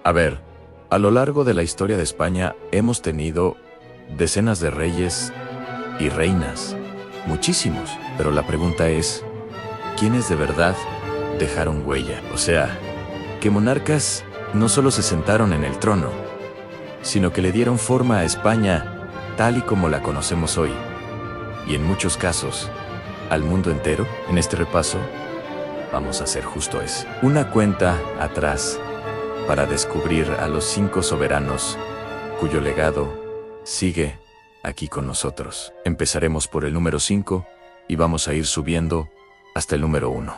A ver, a lo largo de la historia de España hemos tenido decenas de reyes y reinas, muchísimos, pero la pregunta es, ¿quiénes de verdad dejaron huella? O sea, ¿qué monarcas no solo se sentaron en el trono, sino que le dieron forma a España tal y como la conocemos hoy? Y en muchos casos, al mundo entero. En este repaso, vamos a hacer justo eso. Una cuenta atrás para descubrir a los 5 soberanos cuyo legado sigue aquí con nosotros. Empezaremos por el número 5 y vamos a ir subiendo hasta el número 1.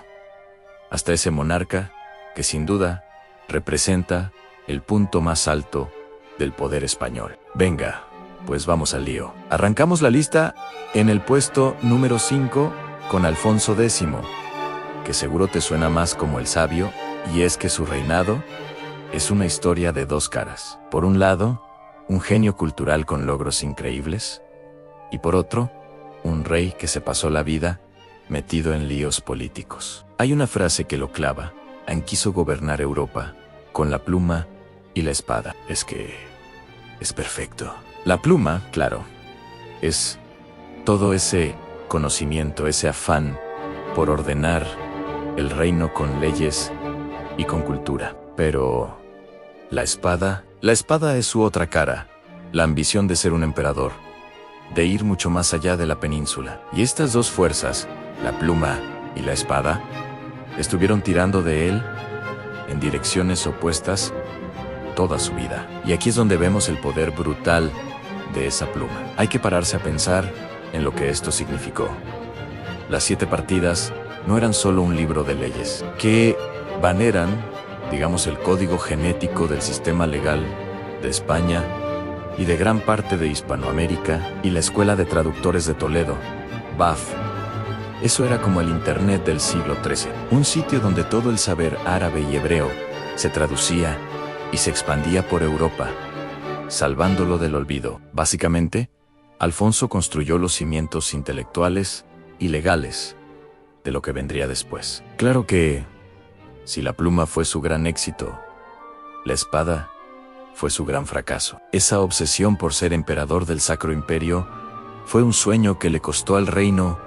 Hasta ese monarca que sin duda representa el punto más alto del poder español. Venga, pues vamos al lío. Arrancamos la lista en el puesto número 5 con Alfonso X, que seguro te suena más como el sabio, y es que su reinado es una historia de dos caras. Por un lado, un genio cultural con logros increíbles, y por otro, un rey que se pasó la vida metido en líos políticos. Hay una frase que lo clava: quiso gobernar Europa con la pluma y la espada. Es que es perfecto. La pluma, claro, es todo ese conocimiento, ese afán por ordenar el reino con leyes y con cultura. Pero la espada es su otra cara, la ambición de ser un emperador, de ir mucho más allá de la península. Y estas dos fuerzas, la pluma y la espada, estuvieron tirando de él en direcciones opuestas toda su vida. Y aquí es donde vemos el poder brutal de esa pluma. Hay que pararse a pensar en lo que esto significó. Las 7 partidas no eran solo un libro de leyes, que eran, digamos, el código genético del sistema legal de España y de gran parte de Hispanoamérica, y la Escuela de Traductores de Toledo, BAF. Eso era como el Internet del siglo XIII, un sitio donde todo el saber árabe y hebreo se traducía y se expandía por Europa, salvándolo del olvido. Básicamente, Alfonso construyó los cimientos intelectuales y legales de lo que vendría después. Claro que, si la pluma fue su gran éxito, la espada fue su gran fracaso. Esa obsesión por ser emperador del Sacro Imperio fue un sueño que le costó al reino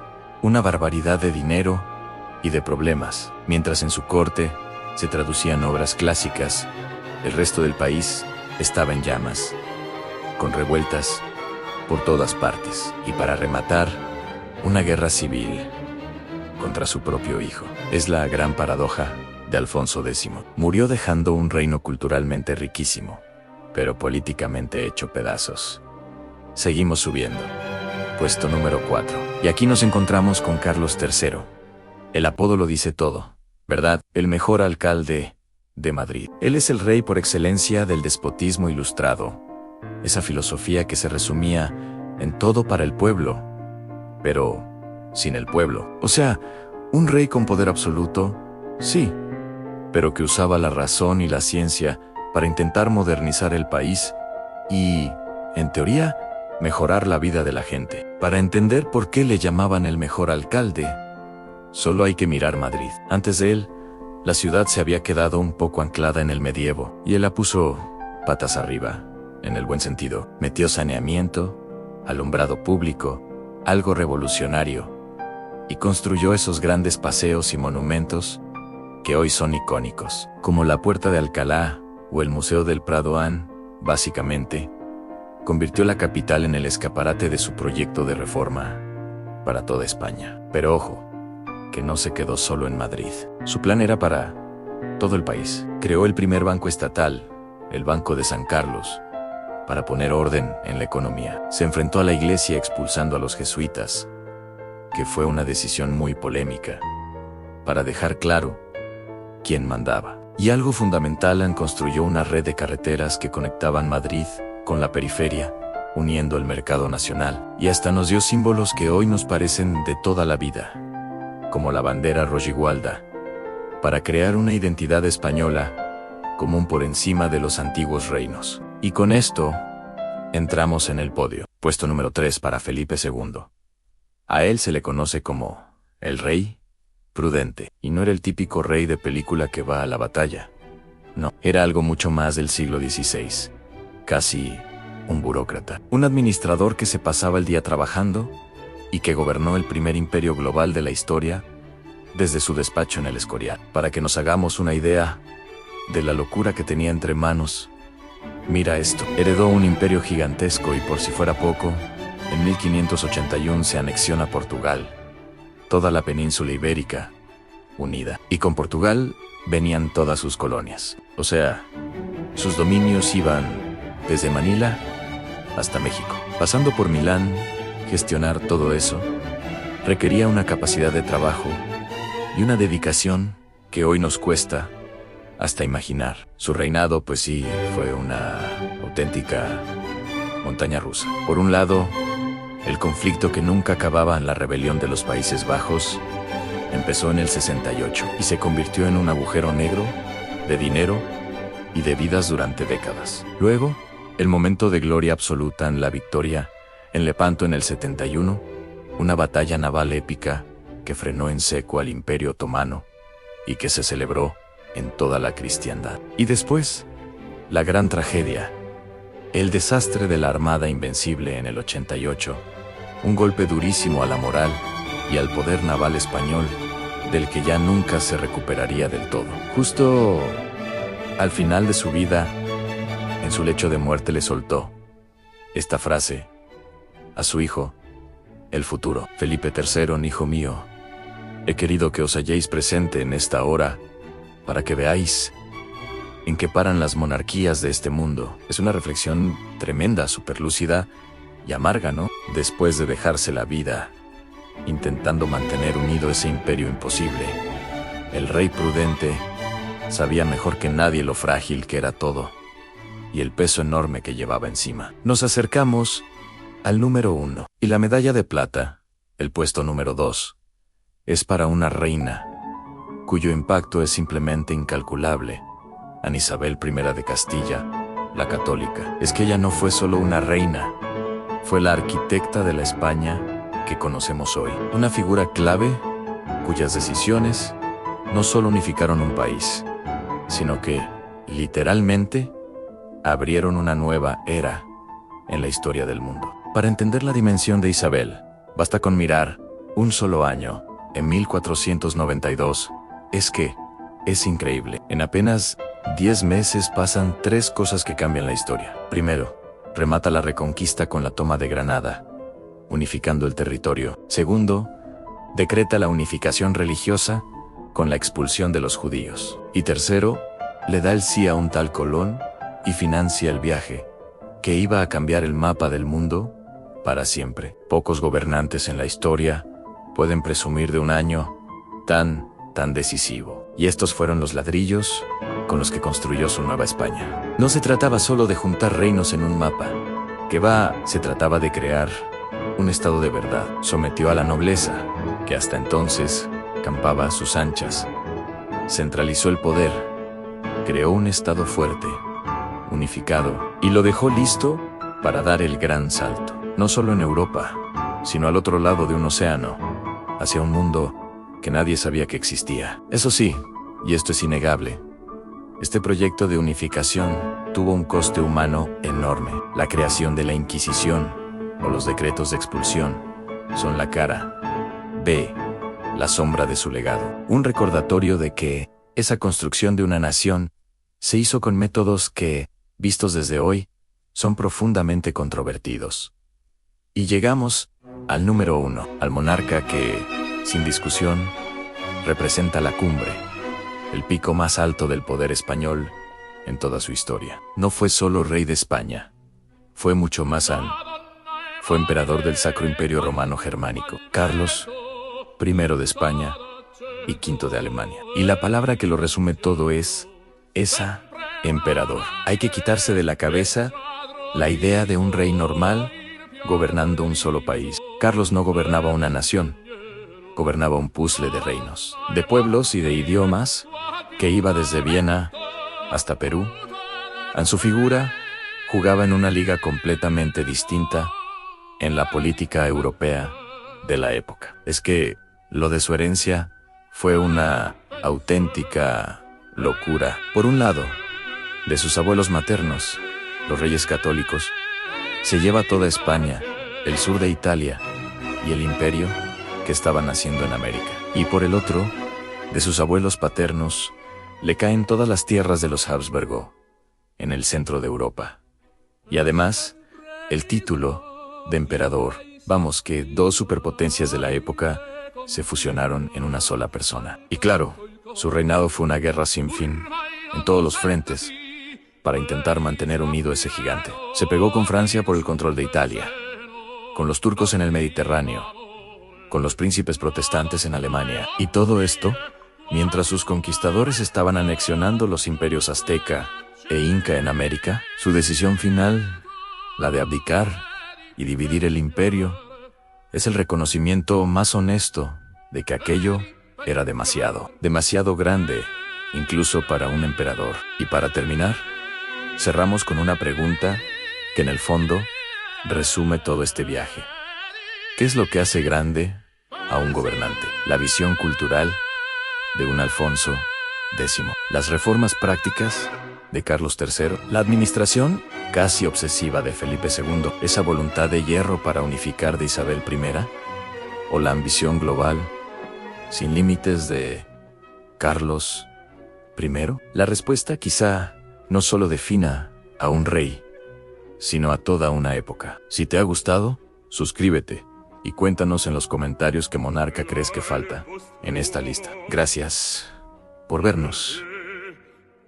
una barbaridad de dinero y de problemas. Mientras en su corte se traducían obras clásicas, el resto del país estaba en llamas, con revueltas por todas partes. Y para rematar, una guerra civil contra su propio hijo. Es la gran paradoja de Alfonso X. Murió dejando un reino culturalmente riquísimo, pero políticamente hecho pedazos. Seguimos subiendo. Puesto número 4. Y aquí nos encontramos con Carlos III. El apodo lo dice todo, ¿verdad? El mejor alcalde de Madrid. Él es el rey por excelencia del despotismo ilustrado, esa filosofía que se resumía en todo para el pueblo, pero sin el pueblo. O sea, un rey con poder absoluto, sí, pero que usaba la razón y la ciencia para intentar modernizar el país y, en teoría, mejorar la vida de la gente. Para entender por qué le llamaban el mejor alcalde, solo hay que mirar Madrid. Antes de él, la ciudad se había quedado un poco anclada en el medievo, y él la puso patas arriba, en el buen sentido. Metió saneamiento, alumbrado público, algo revolucionario, y construyó esos grandes paseos y monumentos que hoy son icónicos, como la Puerta de Alcalá o el Museo del Prado. Básicamente, convirtió la capital en el escaparate de su proyecto de reforma para toda España. Pero ojo, que no se quedó solo en Madrid. Su plan era para todo el país. Creó el primer banco estatal, el Banco de San Carlos, para poner orden en la economía. Se enfrentó a la iglesia expulsando a los jesuitas, que fue una decisión muy polémica, para dejar claro quién mandaba. Y algo fundamental, construyó una red de carreteras que conectaban Madrid con la periferia, uniendo el mercado nacional. Y hasta nos dio símbolos que hoy nos parecen de toda la vida, como la bandera rojigualda, para crear una identidad española común por encima de los antiguos reinos. Y con esto, entramos en el podio. Puesto número 3 para Felipe II. A él se le conoce como el rey prudente, y no era el típico rey de película que va a la batalla. No, era algo mucho más del siglo XVI. Casi un burócrata. Un administrador que se pasaba el día trabajando y que gobernó el primer imperio global de la historia desde su despacho en el Escorial. Para que nos hagamos una idea de la locura que tenía entre manos, mira esto. Heredó un imperio gigantesco y, por si fuera poco, en 1581 se anexiona a Portugal, toda la península ibérica unida. Y con Portugal venían todas sus colonias. O sea, sus dominios iban desde Manila hasta México. Pasando por Milán, gestionar todo eso requería una capacidad de trabajo y una dedicación que hoy nos cuesta hasta imaginar. Su reinado, pues sí, fue una auténtica montaña rusa. Por un lado, el conflicto que nunca acababa en la rebelión de los Países Bajos empezó en el 68 y se convirtió en un agujero negro de dinero y de vidas durante décadas. Luego, el momento de gloria absoluta en la victoria en Lepanto en el 71, una batalla naval épica que frenó en seco al Imperio Otomano y que se celebró en toda la cristiandad. Y después, la gran tragedia, el desastre de la Armada Invencible en el 88, un golpe durísimo a la moral y al poder naval español, del que ya nunca se recuperaría del todo. Justo al final de su vida, en su lecho de muerte le soltó esta frase a su hijo, el futuro. Felipe III, hijo mío, he querido que os halléis presente en esta hora para que veáis en qué paran las monarquías de este mundo. Es una reflexión tremenda, superlúcida y amarga, ¿no? Después de dejarse la vida intentando mantener unido ese imperio imposible, el rey prudente sabía mejor que nadie lo frágil que era todo y el peso enorme que llevaba encima. Nos acercamos al número 1, y la medalla de plata, el puesto número 2, es para una reina cuyo impacto es simplemente incalculable, Ana Isabel I de Castilla, la católica. Es que ella no fue solo una reina, fue la arquitecta de la España que conocemos hoy. Una figura clave cuyas decisiones no solo unificaron un país, sino que, literalmente, abrieron una nueva era en la historia del mundo. Para entender la dimensión de Isabel, basta con mirar un solo año, en 1492. Es que es increíble. En apenas 10 meses pasan 3 cosas que cambian la historia. Primero, remata la reconquista con la toma de Granada, unificando el territorio. Segundo, decreta la unificación religiosa con la expulsión de los judíos. Y tercero, le da el sí a un tal Colón y financia el viaje, que iba a cambiar el mapa del mundo para siempre. Pocos gobernantes en la historia pueden presumir de un año tan decisivo. Y estos fueron los ladrillos con los que construyó su nueva España. No se trataba solo de juntar reinos en un mapa, se trataba de crear un estado de verdad. Sometió a la nobleza, que hasta entonces campaba a sus anchas. Centralizó el poder, creó un estado fuerte, unificado, y lo dejó listo para dar el gran salto. No solo en Europa, sino al otro lado de un océano, hacia un mundo que nadie sabía que existía. Eso sí, y esto es innegable, este proyecto de unificación tuvo un coste humano enorme. La creación de la Inquisición o los decretos de expulsión son la cara B, la sombra de su legado. Un recordatorio de que esa construcción de una nación se hizo con métodos que, vistos desde hoy, son profundamente controvertidos. Y llegamos al número 1, al monarca que, sin discusión, representa la cumbre, el pico más alto del poder español en toda su historia. No fue solo rey de España, fue mucho más aún. Fue emperador del Sacro Imperio Romano Germánico, Carlos I de España y V de Alemania. Y la palabra que lo resume todo es emperador. Hay que quitarse de la cabeza la idea de un rey normal gobernando un solo país. Carlos no gobernaba una nación, gobernaba un puzzle de reinos, de pueblos y de idiomas que iba desde Viena hasta Perú. En su figura, jugaba en una liga completamente distinta en la política europea de la época. Es que lo de su herencia fue una auténtica locura. Por un lado, De sus abuelos maternos, los reyes católicos, se lleva toda España, el sur de Italia y el imperio que estaba naciendo en América. Y por el otro, de sus abuelos paternos, le caen todas las tierras de los Habsburgo, en el centro de Europa. Y además, el título de emperador. Vamos, que dos superpotencias de la época se fusionaron en una sola persona. Y claro, su reinado fue una guerra sin fin, en todos los frentes, para intentar mantener unido ese gigante. Se pegó con Francia por el control de Italia, con los turcos en el Mediterráneo, con los príncipes protestantes en Alemania, y todo esto mientras sus conquistadores estaban anexionando los imperios azteca e inca en América. Su decisión final, la de abdicar y dividir el imperio, es el reconocimiento más honesto de que aquello era demasiado grande, incluso para un emperador. Y para terminar, cerramos con una pregunta que en el fondo resume todo este viaje. ¿Qué es lo que hace grande a un gobernante? La visión cultural de un Alfonso X, las reformas prácticas de Carlos III, la administración casi obsesiva de Felipe II, esa voluntad de hierro para unificar de Isabel I, o la ambición global sin límites de Carlos I. La respuesta quizá no solo defina a un rey, sino a toda una época. Si te ha gustado, suscríbete y cuéntanos en los comentarios qué monarca crees que falta en esta lista. Gracias por vernos.